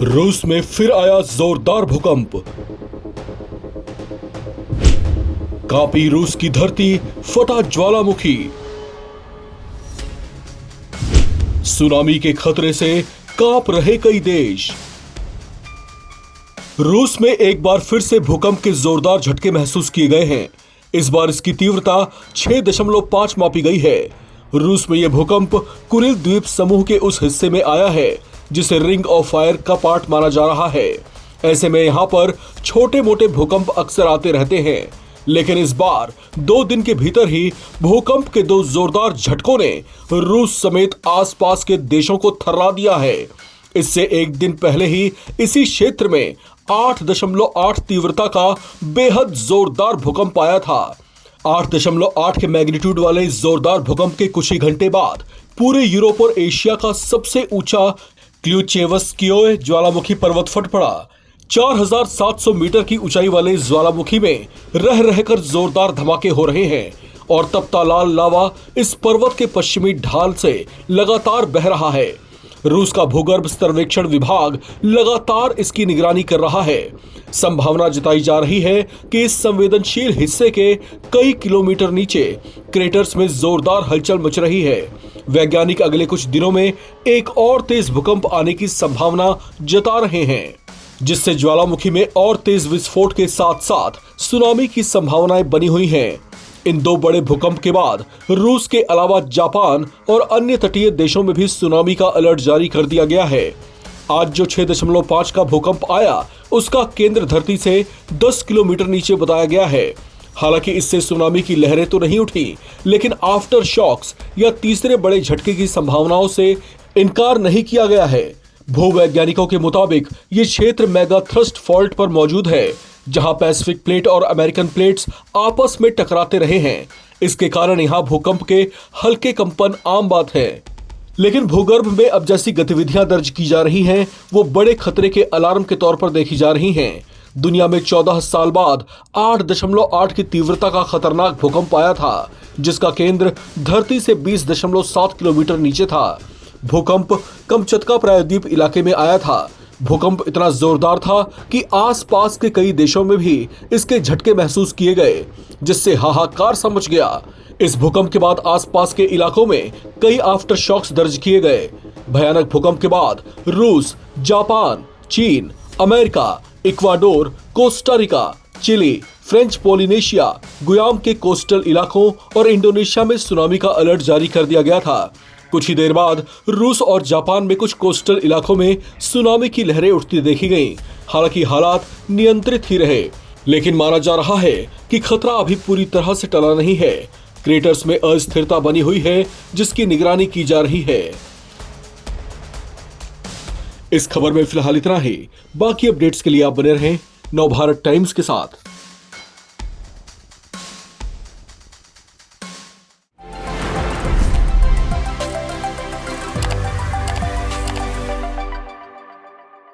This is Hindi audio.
रूस में फिर आया जोरदार भूकंप। कांपी रूस की धरती, फटा ज्वालामुखी। सुनामी के खतरे से कांप रहे कई देश। रूस में एक बार फिर से भूकंप के जोरदार झटके महसूस किए गए हैं। इस बार इसकी तीव्रता 6.5 मापी गई है। रूस में यह भूकंप कुरिल द्वीप समूह के उस हिस्से में आया है जिसे रिंग ऑफ फायर का पार्ट माना जा रहा है। ऐसे में यहां पर छोटे मोटे भूकंप अक्सर आते रहते हैं, लेकिन इस बार 2 दिन के भीतर ही भूकंप के 2 जोरदार झटकों ने रूस समेत आसपास के देशों को थर्रा दिया है। इससे एक दिन पहले ही इसी क्षेत्र में 8.8 तीव्रता का बेहद जोरदार भूकंप आया था। 8.8 के मैग्नीट्यूड वाले जोरदार भूकंप के कुछ ही घंटे बाद पूरे यूरोप और एशिया का सबसे ऊंचा क्ल्यूचेवस्कियोय ज्वालामुखी पर्वत फट पड़ा। 4700 मीटर की ऊंचाई वाले ज्वालामुखी में रह रहकर जोरदार धमाके हो रहे हैं और तपता लाल लावा इस पर्वत के पश्चिमी ढाल से लगातार बह रहा है। रूस का भूगर्भ सर्वेक्षण विभाग लगातार इसकी निगरानी कर रहा है। संभावना जताई जा रही है कि इस संवेदनशील हिस्से के कई किलोमीटर नीचे क्रेटर्स में जोरदार हलचल मच रही है। वैज्ञानिक अगले कुछ दिनों में एक और तेज भूकंप आने की संभावना जता रहे हैं, जिससे ज्वालामुखी में और तेज विस्फोट के साथ साथ सुनामी की संभावनाएं बनी हुई हैं। इन 2 बड़े भूकंप के बाद रूस के अलावा जापान और अन्य तटीय देशों में भी सुनामी का अलर्ट जारी कर दिया गया है। आज जो 6.5 का भूकंप आया उसका केंद्र धरती से 10 किलोमीटर नीचे बताया गया है। हालांकि इससे सुनामी की लहरें तो नहीं उठी, लेकिन आफ्टर शॉक्स या तीसरे बड़े झटके की संभावनाओं से इनकार नहीं किया गया है। भूवैज्ञानिकों के मुताबिक ये क्षेत्र मेगा थ्रस्ट फॉल्ट पर मौजूद है, जहां पैसिफिक प्लेट और अमेरिकन प्लेट्स आपस में टकराते रहे हैं। इसके कारण यहां भूकंप के हल्के कंपन आम बात है, लेकिन भूगर्भ में अब जैसी गतिविधियां दर्ज की जा रही हैं, वो बड़े खतरे के अलार्म के तौर पर देखी जा रही हैं। दुनिया में 14 साल बाद 8.8 की तीव्रता का खतरनाक भूकंप आया था, जिसका केंद्र धरती से 20.7 किलोमीटर नीचे था। भूकंप कमचत्का प्रायद्वीप इलाके में आया था। भूकंप इतना जोरदार था कि आसपास के कई देशों में भी इसके झटके महसूस किए गए, जिससे हाहाकार सा मच गया। इस भूकंप के बाद आसपास के इलाकों में कई आफ्टर शॉक्स दर्ज किए गए। भयानक भूकंप के बाद रूस, जापान, चीन, America, Ecuador, Costa Rica, Chile, French Polynesia, Guam के कोस्टल इलाकों और इंडोनेशिया में सुनामी का अलर्ट जारी कर दिया गया था। कुछ ही देर बाद रूस और जापान में कुछ कोस्टल इलाकों में सुनामी की लहरें उठती देखी गईं। हालांकि हालात नियंत्रित ही रहे, लेकिन माना जा रहा है कि खतरा अभी पूरी तरह से टला नहीं है। क्रेटर्स में अस्थिरता बनी हुई है, जिसकी निगरानी की जा रही है। इस खबर में फिलहाल इतना ही। बाकी अपडेट्स के लिए आप बने रहें नवभारत टाइम्स के साथ।